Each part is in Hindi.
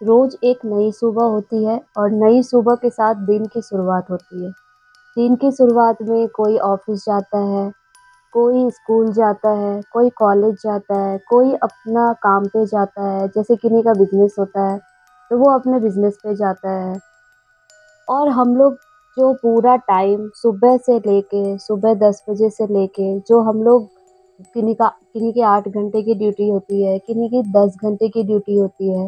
रोज एक नई सुबह होती है और नई सुबह के साथ दिन की शुरुआत होती है। दिन की शुरुआत में कोई ऑफिस जाता है, कोई स्कूल जाता है, कोई कॉलेज जाता है, कोई अपना काम पे जाता है, जैसे किन्हीं का बिज़नेस होता है, तो वो अपने बिज़नेस पे जाता है। और हम लोग जो पूरा टाइम सुबह से लेके सुबह 10 बजे से लेके जो हम लोग किन्हीं की 8 घंटे की ड्यूटी होती है, किन्हीं की 10 घंटे की ड्यूटी होती है,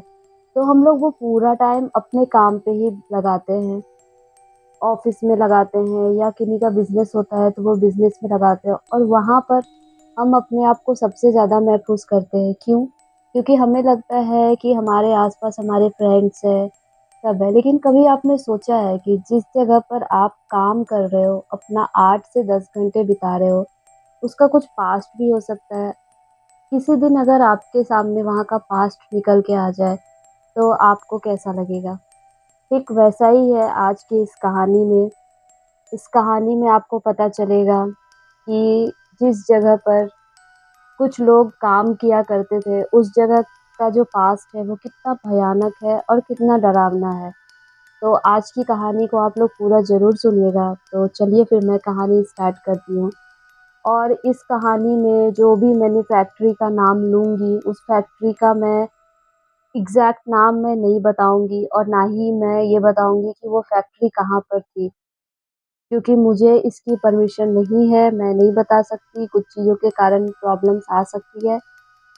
तो हम लोग वो पूरा टाइम अपने काम पे ही लगाते हैं। ऑफ़िस में लगाते हैं या किन्हीं का बिज़नेस होता है तो वो बिज़नेस में लगाते हैं और वहाँ पर हम अपने आप को सबसे ज़्यादा महफ़ूज़ करते हैं। क्यों? क्योंकि हमें लगता है कि हमारे आस-पास हमारे फ्रेंड्स हैं, सब है। लेकिन कभी आपने सोचा है कि जिस जगह पर आप काम कर रहे हो, अपना 8 से 10 घंटे बिता रहे हो, उसका कुछ पास्ट भी हो सकता है। किसी दिन अगर आपके सामने वहाँ का पास्ट निकल के आ जाए, तो आपको कैसा लगेगा? ठीक वैसा ही है आज की इस कहानी में। इस कहानी में आपको पता चलेगा कि जिस जगह पर कुछ लोग काम किया करते थे, उस जगह का जो पास्ट है वो कितना भयानक है और कितना डरावना है। तो आज की कहानी को आप लोग पूरा ज़रूर सुनिएगा। तो चलिए फिर मैं कहानी स्टार्ट करती हूँ। और इस कहानी में जो भी मैंने फैक्ट्री का नाम लूँगी, उस फैक्ट्री का मैं एग्ज़ैक्ट नाम मैं नहीं बताऊँगी और ना ही मैं ये बताऊँगी कि वो फैक्ट्री कहाँ पर थी। क्योंकि मुझे इसकी परमिशन नहीं है, मैं नहीं बता सकती, कुछ चीज़ों के कारण प्रॉब्लम्स आ सकती है।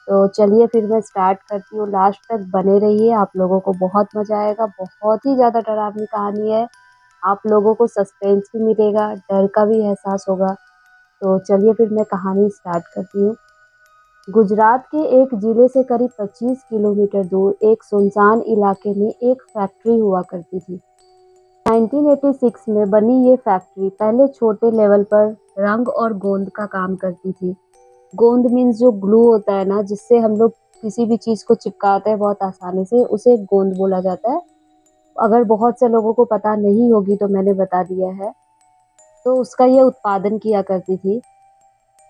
तो चलिए फिर मैं स्टार्ट करती हूँ, लास्ट तक बने रहिए, आप लोगों को बहुत मज़ा आएगा, बहुत ही ज़्यादा डरावनी कहानी है। आप लोगों को सस्पेंस भी मिलेगा, डर का भी एहसास होगा। तो चलिए फिर मैं कहानी स्टार्ट करती हूँ। गुजरात के एक ज़िले से करीब 25 किलोमीटर दूर एक सुनसान इलाके में एक फैक्ट्री हुआ करती थी। 1986 में बनी ये फैक्ट्री पहले छोटे लेवल पर रंग और गोंद का काम करती थी। गोंद मीन्स जो ग्लू होता है ना, जिससे हम लोग किसी भी चीज़ को चिपकाते हैं बहुत आसानी से, उसे गोंद बोला जाता है। अगर बहुत से लोगों को पता नहीं होगी तो मैंने बता दिया है। तो उसका ये उत्पादन किया करती थी।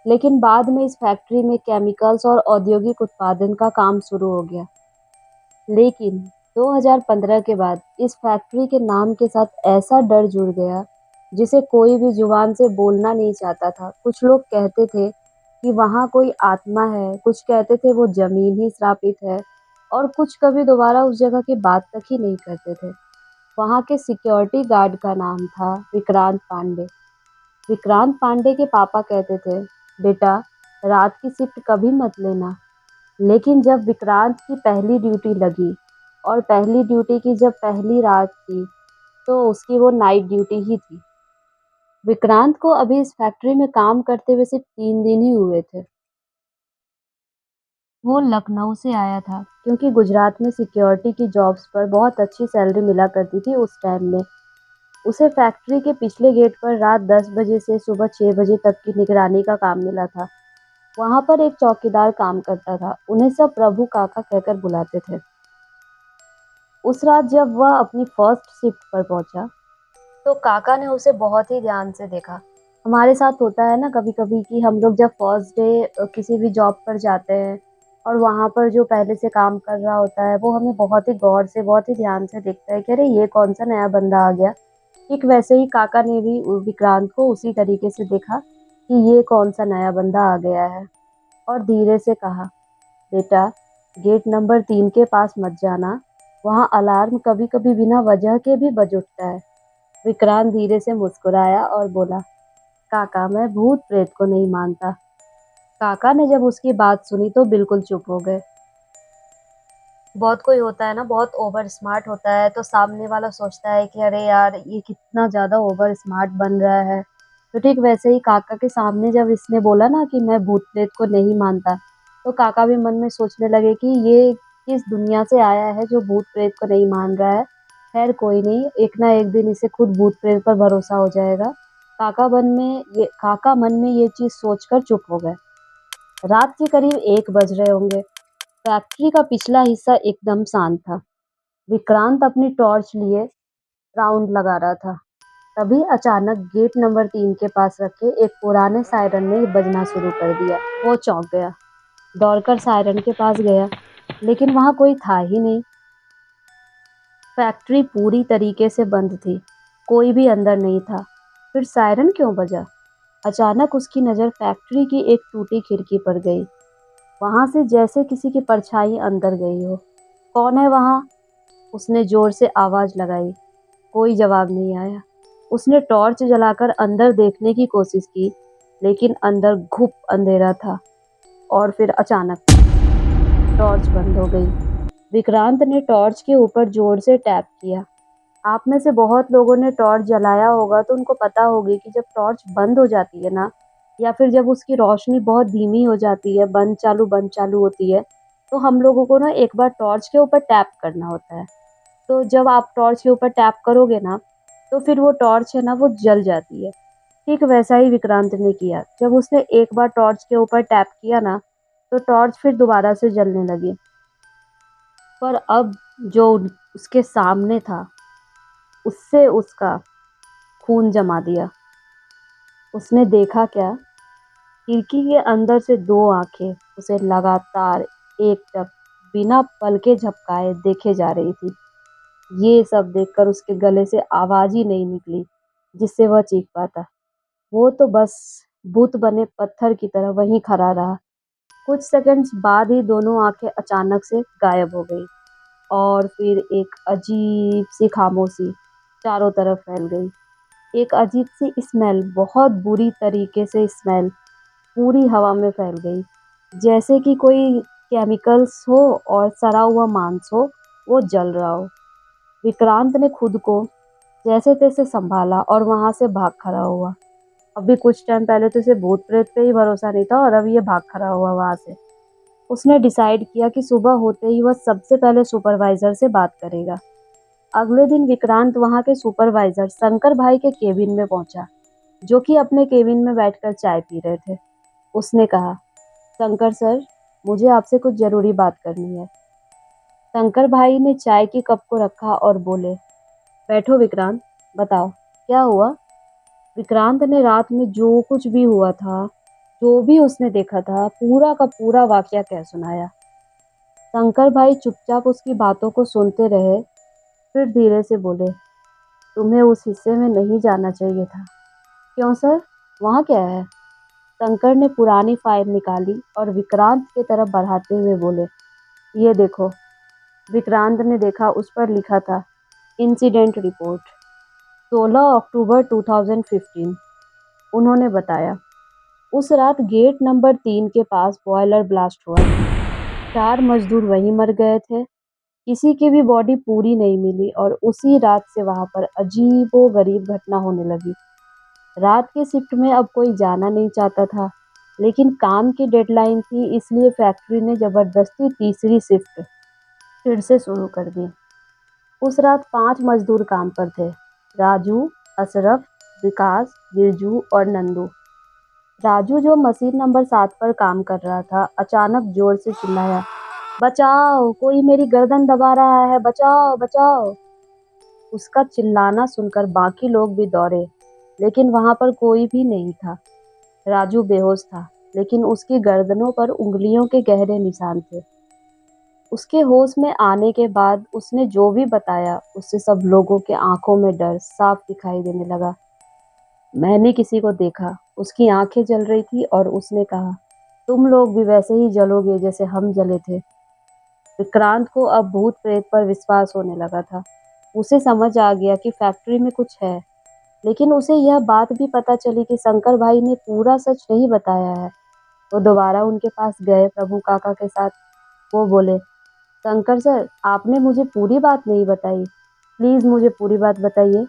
लेकिन बाद में इस फैक्ट्री में केमिकल्स और औद्योगिक उत्पादन का काम शुरू हो गया। लेकिन 2015 के बाद इस फैक्ट्री के नाम के साथ ऐसा डर जुड़ गया, जिसे कोई भी जुबान से बोलना नहीं चाहता था। कुछ लोग कहते थे कि वहाँ कोई आत्मा है, कुछ कहते थे वो ज़मीन ही श्रापित है और कुछ कभी दोबारा उस जगह की बात तक ही नहीं करते थे। वहाँ के सिक्योरिटी गार्ड का नाम था विक्रांत पांडे। विक्रांत पांडे के पापा कहते थे, बेटा रात की शिफ्ट कभी मत लेना। लेकिन जब विक्रांत की पहली ड्यूटी लगी और पहली ड्यूटी की जब पहली रात थी, तो उसकी वो नाइट ड्यूटी ही थी। विक्रांत को अभी इस फैक्ट्री में काम करते हुए सिर्फ 3 दिन ही हुए थे। वो लखनऊ से आया था क्योंकि गुजरात में सिक्योरिटी की जॉब्स पर बहुत अच्छी सैलरी मिला करती थी उस टाइम में। उसे फैक्ट्री के पिछले गेट पर रात 10 बजे से सुबह 6 बजे तक की निगरानी का काम मिला था। वहाँ पर एक चौकीदार काम करता था, उन्हें सब प्रभु काका कहकर बुलाते थे। उस रात जब वह अपनी फर्स्ट शिफ्ट पर पहुंचा, तो काका ने उसे बहुत ही ध्यान से देखा। हमारे साथ होता है ना कभी-कभी कि हम लोग जब फर्स्ट डे किसी भी जॉब पर जाते हैं और वहाँ पर जो पहले से काम कर रहा होता है, वो हमें बहुत ही गौर से, बहुत ही ध्यान से देखता है कि अरे ये कौन सा नया बंदा आ गया। ठीक वैसे ही काका ने भी विक्रांत को उसी तरीके से देखा कि ये कौन सा नया बंदा आ गया है और धीरे से कहा, बेटा गेट नंबर 3 के पास मत जाना, वहाँ अलार्म कभी-कभी बिना वजह के भी बज उठता है। विक्रांत धीरे से मुस्कुराया और बोला, काका मैं भूत प्रेत को नहीं मानता। काका ने जब उसकी बात सुनी तो बिल्कुल चुप हो गए। बहुत कोई होता है ना, बहुत ओवर स्मार्ट होता है, तो सामने वाला सोचता है कि अरे यार ये कितना ज्यादा ओवर स्मार्ट बन रहा है। तो ठीक वैसे ही काका के सामने जब इसने बोला ना कि मैं भूत प्रेत को नहीं मानता, तो काका भी मन में सोचने लगे कि ये किस दुनिया से आया है जो भूत प्रेत को नहीं मान रहा है। खैर कोई नहीं, एक ना एक दिन इसे खुद भूत प्रेत पर भरोसा हो जाएगा। काका मन में ये चीज सोचकर चुप हो गए। रात के करीब 1 बज रहे होंगे। फैक्ट्री का पिछला हिस्सा एकदम शांत था। विक्रांत अपनी टॉर्च लिए राउंड लगा रहा था। तभी अचानक गेट नंबर 3 के पास रखे एक पुराने सायरन ने बजना शुरू कर दिया। वो चौंक गया, दौड़कर सायरन के पास गया, लेकिन वहां कोई था ही नहीं। फैक्ट्री पूरी तरीके से बंद थी, कोई भी अंदर नहीं था। फिर सायरन क्यों बजा? अचानक उसकी नज़र फैक्ट्री की एक टूटी खिड़की पर गई। वहां से जैसे किसी की परछाई अंदर गई हो। कौन है वहां? उसने जोर से आवाज लगाई। कोई जवाब नहीं आया। उसने टॉर्च जलाकर अंदर देखने की कोशिश की, लेकिन अंदर घुप अंधेरा था। और फिर अचानक टॉर्च बंद हो गई। विक्रांत ने टॉर्च के ऊपर जोर से टैप किया। आप में से बहुत लोगों ने टॉर्च जलाया होगा, तो उनको पता होगी कि जब टॉर्च बंद हो जाती है ना, या फिर जब उसकी रोशनी बहुत धीमी हो जाती है, बंद चालू होती है, तो हम लोगों को ना एक बार टॉर्च के ऊपर टैप करना होता है। तो जब आप टॉर्च के ऊपर टैप करोगे ना, तो फिर वो टॉर्च है ना, वो जल जाती है। ठीक वैसा ही विक्रांत ने किया। जब उसने एक बार टॉर्च के ऊपर टैप किया ना, तो टॉर्च फिर दोबारा से जलने लगी। पर अब जो उसके सामने था, उससे उसका खून जमा दिया। उसने देखा क्या? खिड़की के अंदर से दो आंखें उसे लगातार एकटक बिना पलके झपकाए देखे जा रही थी। ये सब देखकर उसके गले से आवाज ही नहीं निकली जिससे वह चीख पाता। वो तो बस बुत बने पत्थर की तरह वहीं खड़ा रहा। कुछ सेकंड्स बाद ही दोनों आंखें अचानक से गायब हो गई, और फिर एक अजीब सी खामोशी चारों तरफ फैल गई। एक अजीब सी स्मेल, बहुत बुरी तरीके से स्मेल पूरी हवा में फैल गई, जैसे कि कोई केमिकल्स हो और सड़ा हुआ मांस हो, वो जल रहा हो। विक्रांत ने खुद को जैसे तैसे संभाला और वहां से भाग खड़ा हुआ। अभी कुछ टाइम पहले तो इसे भूत प्रेत पे ही भरोसा नहीं था, और अब ये भाग खड़ा हुआ वहां से। उसने डिसाइड किया कि सुबह होते ही वह सबसे पहले सुपरवाइजर से बात करेगा। अगले दिन विक्रांत वहां के सुपरवाइजर शंकर भाई के केबिन में पहुंचा, जो कि अपने केबिन में बैठकर चाय पी रहे थे। उसने कहा, शंकर सर, मुझे आपसे कुछ जरूरी बात करनी है। शंकर भाई ने चाय की कप को रखा और बोले, बैठो विक्रांत, बताओ क्या हुआ। विक्रांत ने रात में जो कुछ भी हुआ था, जो भी उसने देखा था, पूरा का पूरा वाकया कह सुनाया। शंकर भाई चुपचाप उसकी बातों को सुनते रहे, फिर धीरे से बोले, तुम्हें उस हिस्से में नहीं जाना चाहिए था। क्यों सर, वहाँ क्या है? शंकर ने पुरानी फाइल निकाली और विक्रांत की तरफ बढ़ाते हुए बोले, ये देखो। विक्रांत ने देखा, उस पर लिखा था, इंसिडेंट रिपोर्ट 16 अक्टूबर 2015। उन्होंने बताया, उस रात गेट नंबर 3 के पास बॉयलर ब्लास्ट हुआ। 4 मजदूर वहीं मर गए थे। किसी की भी बॉडी पूरी नहीं मिली, और उसी रात से वहां पर अजीबोगरीब घटना होने लगी। रात के शिफ्ट में अब कोई जाना नहीं चाहता था, लेकिन काम की डेडलाइन थी, इसलिए फैक्ट्री ने जबरदस्ती तीसरी शिफ्ट फिर से शुरू कर दी। उस रात 5 मजदूर काम पर थे, राजू, अशरफ, विकास, बिरजू और नंदू। राजू, जो मशीन नंबर 7 पर काम कर रहा था, अचानक जोर से चिल्लाया, बचाओ, कोई मेरी गर्दन दबा रहा है, बचाओ बचाओ। उसका चिल्लाना सुनकर बाकी लोग भी दौड़े, लेकिन वहां पर कोई भी नहीं था। राजू बेहोश था, लेकिन उसकी गर्दनों पर उंगलियों के गहरे निशान थे। उसके होश में आने के बाद उसने जो भी बताया, उससे सब लोगों के आंखों में डर साफ दिखाई देने लगा। मैंने किसी को देखा, उसकी आंखें जल रही थी, और उसने कहा, तुम लोग भी वैसे ही जलोगे जैसे हम जले थे। विक्रांत को अब भूत प्रेत पर विश्वास होने लगा था। उसे समझ आ गया कि फैक्ट्री में कुछ है, लेकिन उसे यह बात भी पता चली कि शंकर भाई ने पूरा सच नहीं बताया है। वो दोबारा उनके पास गए प्रभु काका के साथ। वो बोले, शंकर सर, आपने मुझे पूरी बात नहीं बताई, प्लीज मुझे पूरी बात बताइए।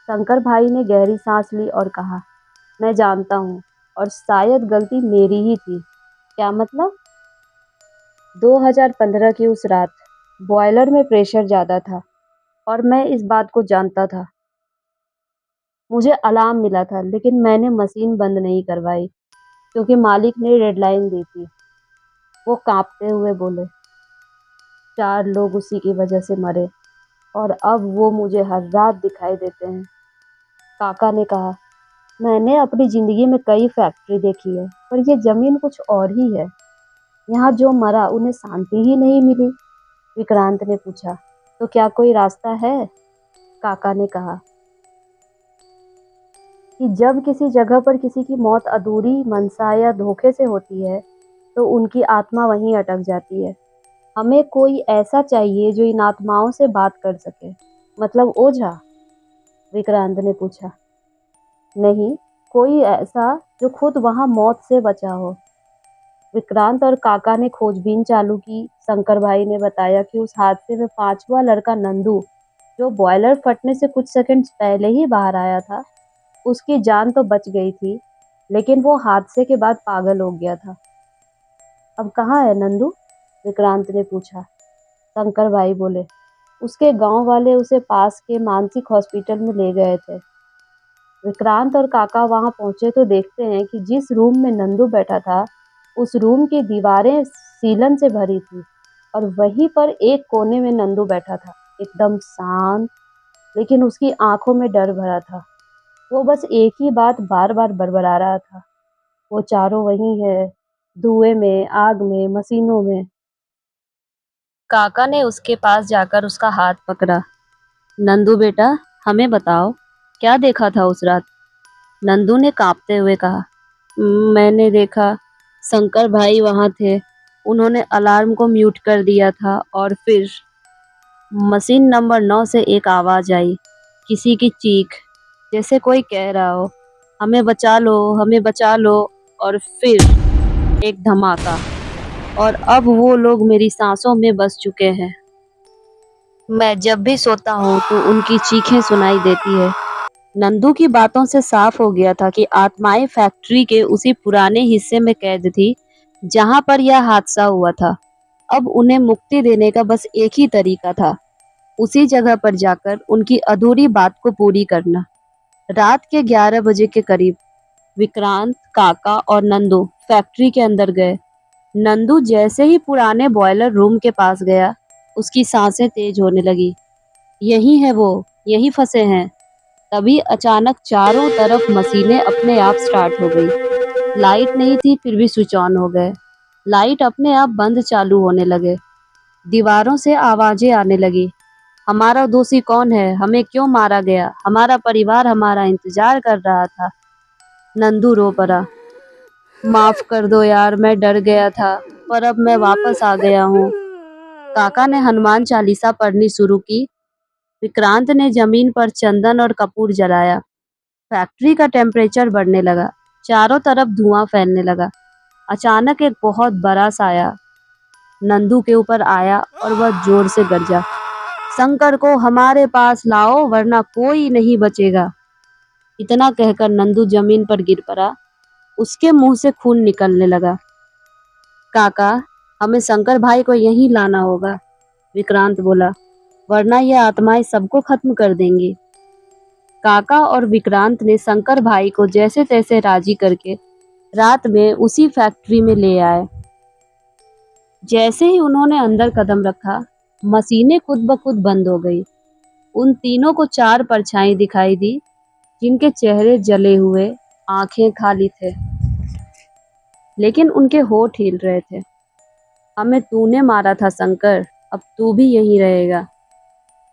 शंकर भाई ने गहरी सांस ली और कहा, मैं जानता हूँ, और शायद गलती मेरी ही थी। क्या मतलब? 2015 की उस रात बॉयलर में प्रेशर ज्यादा था, और मैं इस बात को जानता था। मुझे अलार्म मिला था, लेकिन मैंने मशीन बंद नहीं करवाई, क्योंकि मालिक ने डेडलाइन दी थी। वो कांपते हुए बोले, 4 लोग उसी की वजह से मरे, और अब वो मुझे हर रात दिखाई देते हैं। काका ने कहा, मैंने अपनी जिंदगी में कई फैक्ट्री देखी है, पर ये जमीन कुछ और ही है। यहाँ जो मरा उन्हें शांति ही नहीं मिली। विक्रांत ने पूछा, तो क्या कोई रास्ता है? काका ने कहा कि जब किसी जगह पर किसी की मौत अधूरी मनसा या धोखे से होती है, तो उनकी आत्मा वहीं अटक जाती है। हमें कोई ऐसा चाहिए जो इन आत्माओं से बात कर सके। मतलब ओझा? विक्रांत ने पूछा। नहीं, कोई ऐसा जो खुद वहां मौत से बचा हो। विक्रांत और काका ने खोजबीन चालू की। शंकर भाई ने बताया कि उस हादसे में पांचवा लड़का नंदू, जो बॉयलर फटने से कुछ सेकंड्स पहले ही बाहर आया था, उसकी जान तो बच गई थी, लेकिन वो हादसे के बाद पागल हो गया था। अब कहाँ है नंदू? विक्रांत ने पूछा। शंकर भाई बोले, उसके गांव वाले उसे पास के मानसिक हॉस्पिटल में ले गए थे। विक्रांत और काका वहां पहुंचे तो देखते हैं कि जिस रूम में नंदू बैठा था, उस रूम की दीवारें सीलन से भरी थी और वहीं पर एक कोने में नंदू बैठा था, एकदम शांत, लेकिन उसकी आंखों में डर भरा था। वो बस एक ही बात बार बार बड़बड़ा रहा था, वो चारों वही है, धुएं में, आग में, मशीनों में। काका ने उसके पास जाकर उसका हाथ पकड़ा। नंदू बेटा, हमें बताओ, क्या देखा था उस रात? नंदू ने कांपते हुए कहा, मैंने देखा, शंकर भाई वहां थे, उन्होंने अलार्म को म्यूट कर दिया था और फिर मशीन नंबर 9 से एक आवाज आई, किसी की चीख, जैसे कोई कह रहा हो, हमें बचा लो, हमें बचा लो। और फिर एक धमाका, और अब वो लोग मेरी सांसों में बस चुके हैं। मैं जब भी सोता हूँ तो उनकी चीखें सुनाई देती है। नंदू की बातों से साफ हो गया था कि आत्माएं फैक्ट्री के उसी पुराने हिस्से में कैद थी जहां पर यह हादसा हुआ था। अब उन्हें मुक्ति देने का बस एक ही तरीका था, उसी जगह पर जाकर उनकी अधूरी बात को पूरी करना। रात के 11 बजे के करीब विक्रांत, काका और नंदू फैक्ट्री के अंदर गए। नंदू जैसे ही पुराने बॉयलर रूम के पास गया, उसकी सांसें तेज होने लगी। यही है वो, यही फंसे हैं। तभी अचानक चारों तरफ मशीनें अपने आप स्टार्ट हो गई। लाइट नहीं थी फिर भी स्विच ऑन हो गए। लाइट अपने आप बंद चालू होने लगे। दीवारों से आवाजें आने लगी, हमारा दोषी कौन है, हमें क्यों मारा गया, हमारा परिवार हमारा इंतजार कर रहा था। नंदू रो पड़ा, माफ कर दो यार, मैं डर गया था, पर अब मैं वापस आ गया हूँ। काका ने हनुमान चालीसा पढ़नी शुरू की। विक्रांत ने जमीन पर चंदन और कपूर जलाया। फैक्ट्री का टेम्परेचर बढ़ने लगा, चारों तरफ धुआं फैलने लगा। अचानक एक बहुत बड़ा साया नंदू के ऊपर आया और वह जोर से गरजा, शंकर को हमारे पास लाओ वरना कोई नहीं बचेगा। इतना कहकर नंदू जमीन पर गिर पड़ा, उसके मुंह से खून निकलने लगा। काका, हमें शंकर भाई को यहीं लाना होगा, विक्रांत बोला, वरना ये आत्माएं सबको खत्म कर देंगी। काका और विक्रांत ने शंकर भाई को जैसे तैसे राजी करके रात में उसी फैक्ट्री में ले आए। जैसे ही उन्होंने अंदर कदम रखा, मशीनें खुद ब खुद बंद हो गई। उन तीनों को चार परछाई दिखाई दी, जिनके चेहरे जले हुए, आंखें खाली थे, लेकिन उनके होठ हिल रहे थे। हमें तूने मारा था शंकर, अब तू भी यहीं रहेगा।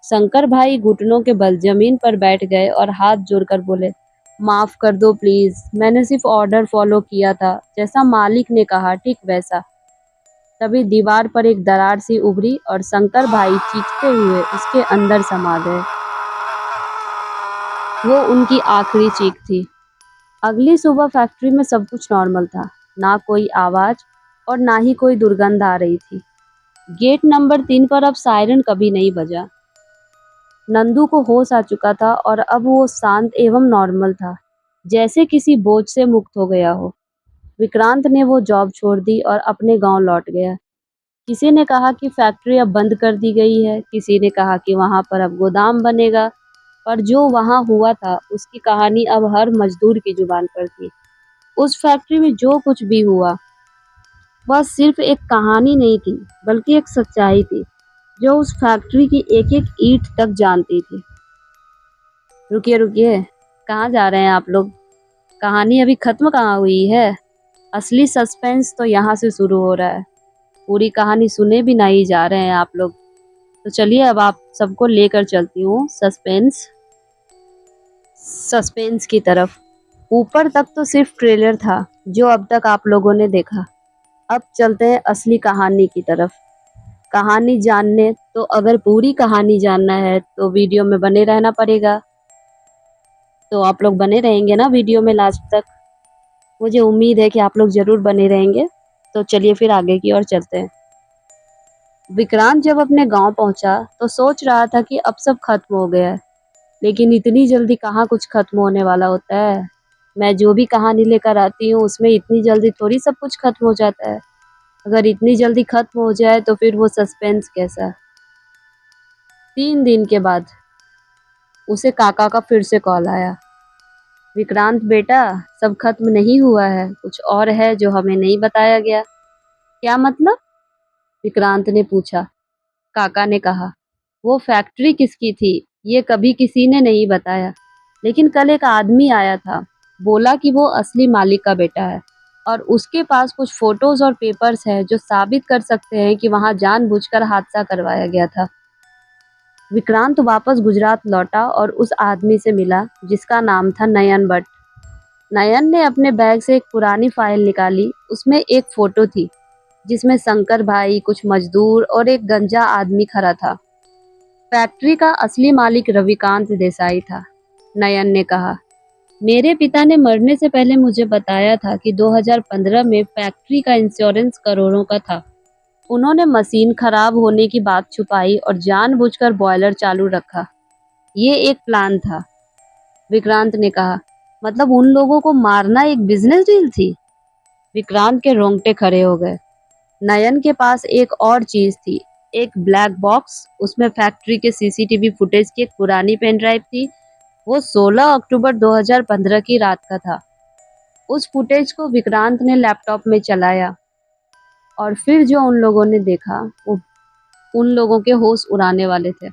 शंकर भाई घुटनों के बल जमीन पर बैठ गए और हाथ जोड़कर बोले, माफ कर दो प्लीज, मैंने सिर्फ ऑर्डर फॉलो किया था, जैसा मालिक ने कहा ठीक वैसा। तभी दीवार पर एक दरार सी उभरी और शंकर भाई चीखते हुए उसके अंदर समा गए। वो उनकी आखिरी चीख थी। अगली सुबह फैक्ट्री में सब कुछ नॉर्मल था, ना कोई आवाज और ना ही कोई दुर्गंध आ रही थी। गेट नंबर 3 पर अब सायरन कभी नहीं बजा। नंदू को होश आ चुका था और अब वो शांत एवं नॉर्मल था, जैसे किसी बोझ से मुक्त हो गया हो। विक्रांत ने वो जॉब छोड़ दी और अपने गांव लौट गया। किसी ने कहा कि फैक्ट्री अब बंद कर दी गई है, किसी ने कहा कि वहां पर अब गोदाम बनेगा, पर जो वहां हुआ था उसकी कहानी अब हर मजदूर की जुबान पर थी। उस फैक्ट्री में जो कुछ भी हुआ वह सिर्फ एक कहानी नहीं थी, बल्कि एक सच्चाई थी जो उस फैक्ट्री की एक एक ईंट तक जानती थी। रुकिए रुकिए, कहाँ जा रहे हैं आप लोग? कहानी अभी खत्म कहाँ हुई है? असली सस्पेंस तो यहाँ से शुरू हो रहा है। पूरी कहानी सुने भी नहीं जा रहे हैं आप लोग, तो चलिए अब आप सबको लेकर चलती हूँ सस्पेंस की तरफ। ऊपर तक तो सिर्फ ट्रेलर था जो अब तक आप लोगों ने देखा। अब चलते हैं असली कहानी की तरफ। कहानी जानने तो अगर पूरी कहानी जानना है तो वीडियो में बने रहना पड़ेगा। तो आप लोग बने रहेंगे ना वीडियो में लास्ट तक? मुझे उम्मीद है कि आप लोग जरूर बने रहेंगे। तो चलिए फिर आगे की ओर चलते हैं। विक्रांत जब अपने गांव पहुंचा तो सोच रहा था कि अब सब खत्म हो गया है, लेकिन इतनी जल्दी कहाँ कुछ खत्म होने वाला होता है। मैं जो भी कहानी लेकर आती हूँ उसमें इतनी जल्दी थोड़ी सब कुछ खत्म हो जाता है। अगर इतनी जल्दी खत्म हो जाए तो फिर वो सस्पेंस कैसा। 3 दिन के बाद उसे काका का फिर से कॉल आया। विक्रांत बेटा, सब खत्म नहीं हुआ है, कुछ और है जो हमें नहीं बताया गया। क्या मतलब? विक्रांत ने पूछा। काका ने कहा, वो फैक्ट्री किसकी थी ये कभी किसी ने नहीं बताया, लेकिन कल एक आदमी आया था, बोला कि वो असली मालिक का बेटा है और उसके पास कुछ फोटोज और पेपर्स हैं जो साबित कर सकते हैं कि वहां जानबूझकर हादसा करवाया गया था। विक्रांत वापस गुजरात लौटा और उस आदमी से मिला जिसका नाम था नयन भट्ट। नयन ने अपने बैग से एक पुरानी फाइल निकाली। उसमें एक फोटो थी जिसमें शंकर भाई, कुछ मजदूर और एक गंजा आदमी खड़ा था। फैक्ट्री का असली मालिक रविकांत देसाई था। नयन ने कहा, मेरे पिता ने मरने से पहले मुझे बताया था कि 2015 में फैक्ट्री का इंश्योरेंस करोड़ों का था। उन्होंने मशीन खराब होने की बात छुपाई और जानबूझकर बॉयलर चालू रखा। ये एक प्लान था। विक्रांत ने कहा, मतलब उन लोगों को मारना एक बिजनेस डील थी? विक्रांत के रोंगटे खड़े हो गए। नयन के पास एक और चीज थी, एक ब्लैक बॉक्स। उसमें फैक्ट्री के सीसीटीवी फुटेज की एक पुरानी पेन ड्राइव थी। वो 16 अक्टूबर 2015 की रात का था। उस फुटेज को विक्रांत ने लैपटॉप में चलाया और फिर जो उन लोगों ने देखा वो उन लोगों के होश उड़ाने वाले थे।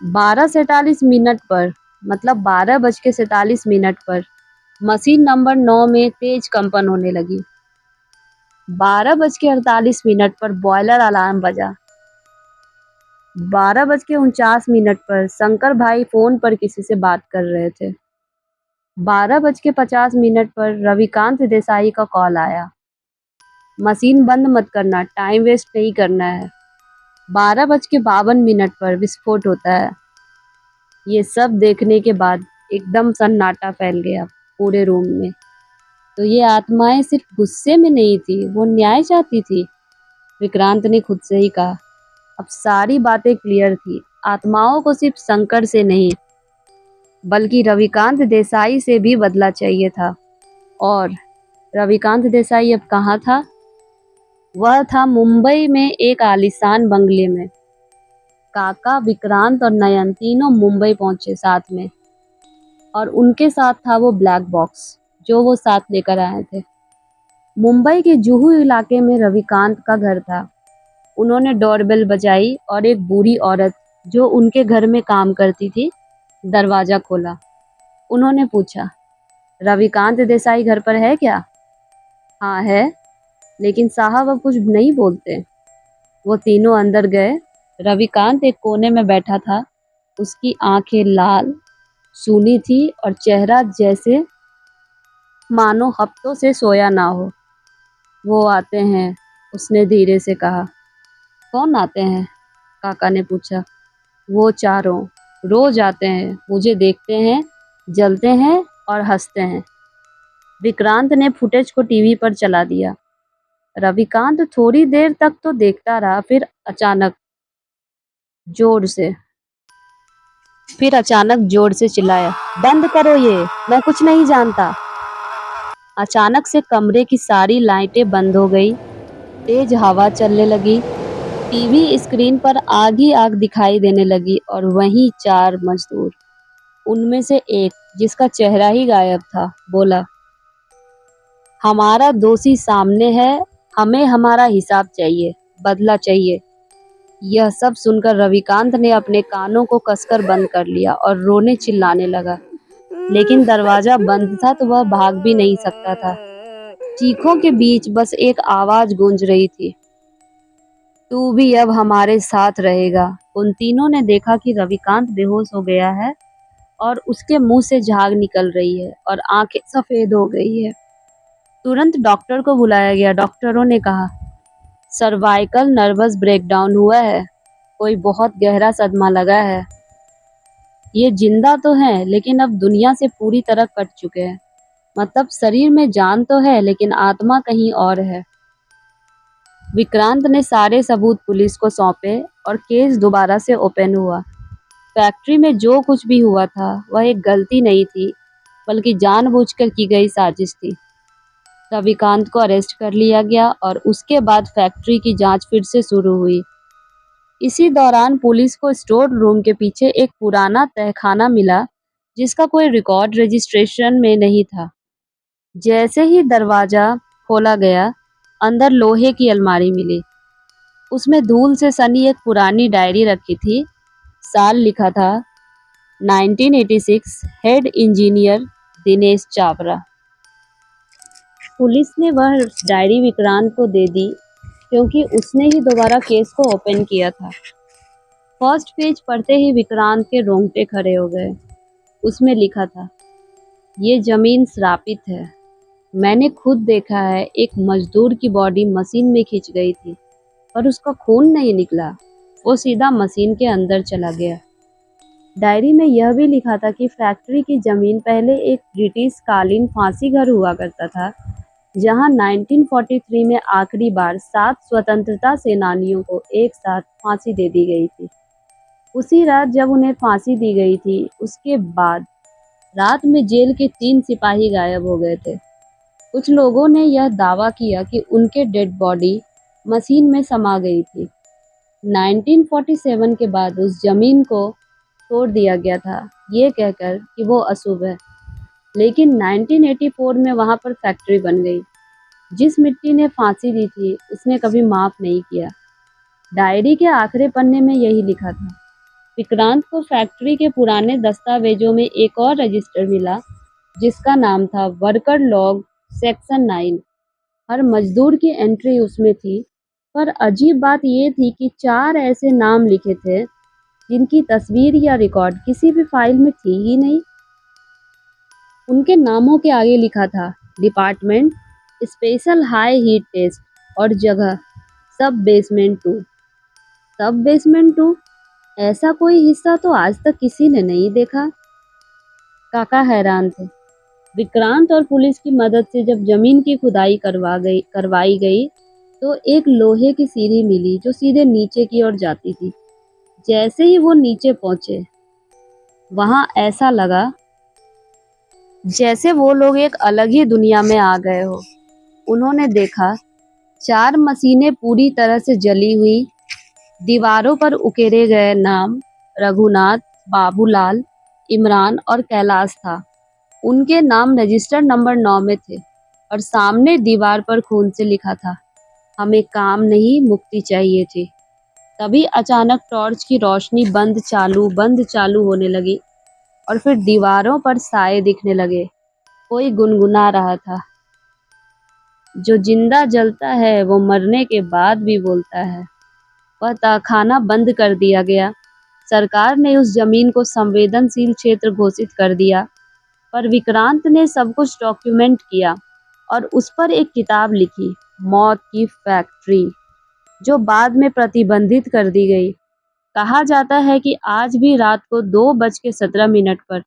12:47 पर, मतलब 12:47 पर मशीन नंबर 9 में तेज कंपन होने लगी। 12:48 पर बॉयलर अलार्म बजा। 12:49 पर शंकर भाई फोन पर किसी से बात कर रहे थे। 12:50 पर रविकांत देसाई का कॉल आया। मशीन बंद मत करना, टाइम वेस्ट नहीं करना है। 12:52 पर विस्फोट होता है। ये सब देखने के बाद एकदम सन्नाटा फैल गया पूरे रूम में। तो ये आत्माएं सिर्फ गुस्से में नहीं थी, वो न्याय चाहती थी। विक्रांत ने खुद से ही कहा। अब सारी बातें क्लियर थी। आत्माओं को सिर्फ शंकर से नहीं बल्कि रविकांत देसाई से भी बदला चाहिए था। और रविकांत देसाई अब कहाँ था? वह था मुंबई में एक आलीशान बंगले में। काका, विक्रांत और नयन तीनों मुंबई पहुंचे साथ में, और उनके साथ था वो ब्लैक बॉक्स जो वो साथ लेकर आए थे। मुंबई के जुहू इलाके में रविकांत का घर था। उन्होंने डोरबेल बजाई और एक बूढ़ी औरत जो उनके घर में काम करती थी दरवाजा खोला। उन्होंने पूछा, रविकांत देसाई घर पर है क्या? हाँ है, लेकिन साहब अब कुछ नहीं बोलते। वो तीनों अंदर गए। रविकांत एक कोने में बैठा था। उसकी आंखें लाल सूनी थी और चेहरा जैसे मानो हफ्तों से सोया ना हो। वो आते हैं, उसने धीरे से कहा। कौन आते हैं? काका ने पूछा। वो चारों रोज आते हैं, मुझे देखते हैं, जलते हैं और हंसते हैं। विक्रांत ने फुटेज को टीवी पर चला दिया। रविकांत थोड़ी देर तक तो देखता रहा, फिर अचानक जोर से चिल्लाया, बंद करो ये, मैं कुछ नहीं जानता। अचानक से कमरे की सारी लाइटें बंद हो गई। तेज हवा चलने लगी। टीवी स्क्रीन पर आग ही आग दिखाई देने लगी और वहीं 4 मजदूर, उनमें से एक जिसका चेहरा ही गायब था, बोला, हमारा दोषी सामने है, हमें हमारा हिसाब चाहिए, बदला चाहिए। यह सब सुनकर रविकांत ने अपने कानों को कसकर बंद कर लिया और रोने चिल्लाने लगा। लेकिन दरवाजा बंद था तो वह भाग भी नहीं सकता था। चीखों के बीच बस एक आवाज गूंज रही थी, तू भी अब हमारे साथ रहेगा। उन तीनों ने देखा कि रविकांत बेहोश हो गया है और उसके मुंह से झाग निकल रही है और आंखें सफेद हो गई है। तुरंत डॉक्टर को बुलाया गया। डॉक्टरों ने कहा, सर्वाइकल नर्वस ब्रेकडाउन हुआ है, कोई बहुत गहरा सदमा लगा है। ये जिंदा तो हैं लेकिन अब दुनिया से पूरी तरह कट चुके हैं। मतलब शरीर में जान तो है लेकिन आत्मा कहीं और है। विक्रांत ने सारे सबूत पुलिस को सौंपे और केस दोबारा से ओपन हुआ। फैक्ट्री में जो कुछ भी हुआ था वह एक गलती नहीं थी, बल्कि जानबूझकर की गई साजिश थी। रविकांत को अरेस्ट कर लिया गया और उसके बाद फैक्ट्री की जांच फिर से शुरू हुई। इसी दौरान पुलिस को स्टोर रूम के पीछे एक पुराना तहखाना मिला, जिसका कोई रिकॉर्ड रजिस्ट्रेशन में नहीं था। जैसे ही दरवाजा खोला गया, अंदर लोहे की अलमारी मिली। उसमें धूल से सनी एक पुरानी डायरी रखी थी। साल लिखा था 1986, head engineer Dinesh Chawra. Police ने वह डायरी विक्रांत को दे दी क्योंकि उसने ही दोबारा केस को ओपन किया था। फर्स्ट पेज पढ़ते ही विक्रांत के रोंगटे खड़े हो गए। उसमें लिखा था, ये जमीन श्रापित है। मैंने खुद देखा है, एक मजदूर की बॉडी मशीन में खिंच गई थी, पर उसका खून नहीं निकला, वो सीधा मशीन के अंदर चला गया। डायरी में यह भी लिखा था कि फैक्ट्री की जमीन पहले एक ब्रिटिश कालीन फांसी घर हुआ करता था, जहां 1943 में आखिरी बार 7 स्वतंत्रता सेनानियों को एक साथ फांसी दे दी गई थी। उसी रात जब उन्हें फांसी दी गई थी, उसके बाद रात में जेल के 3 सिपाही गायब हो गए थे। कुछ लोगों ने यह दावा किया कि उनके डेड बॉडी मशीन में समा गई थी। 1947 के बाद उस जमीन को छोड़ दिया गया था, ये कहकर कि वो अशुभ है। लेकिन 1984 में वहां पर फैक्ट्री बन गई। जिस मिट्टी ने फांसी दी थी, उसने कभी माफ नहीं किया। डायरी के आखिरी पन्ने में यही लिखा था। विक्रांत को फैक्ट्री के पुराने दस्तावेजों में एक और रजिस्टर मिला, जिसका नाम था वर्कर लॉग सेक्शन 9। हर मजदूर की एंट्री उसमें थी, पर अजीब बात ये थी कि 4 ऐसे नाम लिखे थे जिनकी तस्वीर या रिकॉर्ड किसी भी फाइल में थी ही नहीं। उनके नामों के आगे लिखा था, department special high heat test और जगह सब बेसमेंट 2। सब बेसमेंट 2, ऐसा कोई हिस्सा तो आज तक किसी ने नहीं देखा। काका हैरान थे। विक्रांत और पुलिस की मदद से जब जमीन की खुदाई करवाई गई तो एक लोहे की सीढ़ी मिली जो सीधे नीचे की ओर जाती थी। जैसे ही वो नीचे पहुंचे, वहां ऐसा लगा जैसे वो लोग एक अलग ही दुनिया में आ गए हो। उन्होंने देखा 4 मशीनें पूरी तरह से जली हुई, दीवारों पर उकेरे गए नाम रघुनाथ, बाबूलाल, इमरान और कैलाश था। उनके नाम रजिस्टर नंबर 9 में थे और सामने दीवार पर खून से लिखा था, हमें काम नहीं मुक्ति चाहिए थी। तभी अचानक टॉर्च की रोशनी बंद चालू होने लगी और फिर दीवारों पर साए दिखने लगे। कोई गुनगुना रहा था, जो जिंदा जलता है वो मरने के बाद भी बोलता है। वह तहखाना बंद कर दिया गया। सरकार ने उस जमीन को संवेदनशील क्षेत्र घोषित कर दिया, पर विक्रांत ने सब कुछ डॉक्यूमेंट किया और उस पर एक किताब लिखी, मौत की फैक्ट्री, जो बाद में प्रतिबंधित कर दी गई। कहा जाता है कि आज भी रात को 2:17 पर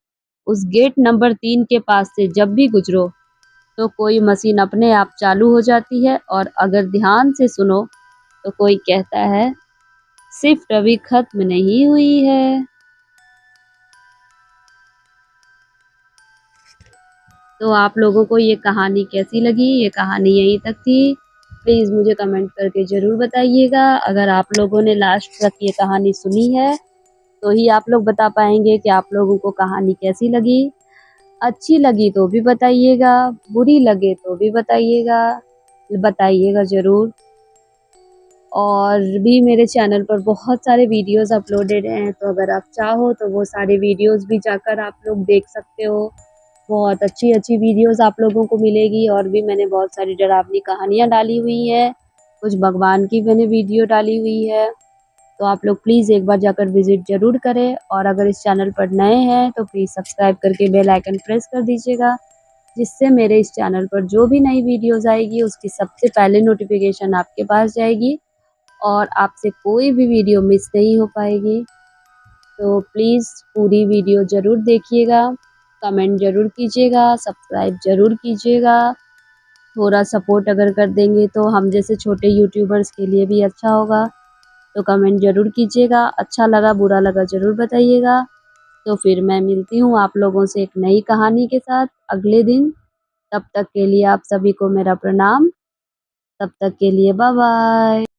उस गेट नंबर 3 के पास से जब भी गुजरो तो कोई मशीन अपने आप चालू हो जाती है, और अगर ध्यान से सुनो तो कोई कहता है, शिफ्ट अभी खत्म नहीं हुई है। तो आप लोगों को ये कहानी कैसी लगी? ये कहानी यहीं तक थी। प्लीज़ मुझे कमेंट करके ज़रूर बताइएगा। अगर आप लोगों ने लास्ट तक ये कहानी सुनी है तो ही आप लोग बता पाएंगे कि आप लोगों को कहानी कैसी लगी। अच्छी लगी तो भी बताइएगा, बुरी लगे तो भी बताइएगा ज़रूर। और भी मेरे चैनल पर बहुत सारे वीडियोस अपलोडेड हैं, तो अगर आप चाहो तो वो सारे वीडियोस भी जाकर आप लोग देख सकते हो। बहुत अच्छी वीडियोस आप लोगों को मिलेगी, और भी मैंने बहुत सारी डरावनी कहानियाँ डाली हुई हैं। कुछ भगवान की मैंने वीडियो डाली हुई है। तो आप लोग प्लीज़ एक बार जाकर विज़िट ज़रूर करें और अगर इस चैनल पर नए हैं तो प्लीज़ सब्सक्राइब करके बेल आइकन प्रेस कर दीजिएगा, जिससे मेरे इस चैनल पर जो भी नई वीडियोज़ आएगी उसकी सबसे पहले नोटिफ़िकेशन आपके पास जाएगी और आपसे कोई भी वीडियो मिस नहीं हो पाएगी। तो प्लीज़ पूरी वीडियो ज़रूर देखिएगा, कमेंट ज़रूर कीजिएगा, सब्सक्राइब ज़रूर कीजिएगा। थोड़ा सपोर्ट अगर कर देंगे तो हम जैसे छोटे यूट्यूबर्स के लिए भी अच्छा होगा। तो कमेंट ज़रूर कीजिएगा, अच्छा लगा बुरा लगा ज़रूर बताइएगा। तो फिर मैं मिलती हूँ आप लोगों से एक नई कहानी के साथ अगले दिन। तब तक के लिए आप सभी को मेरा प्रणाम। तब तक के लिए बाय बाय।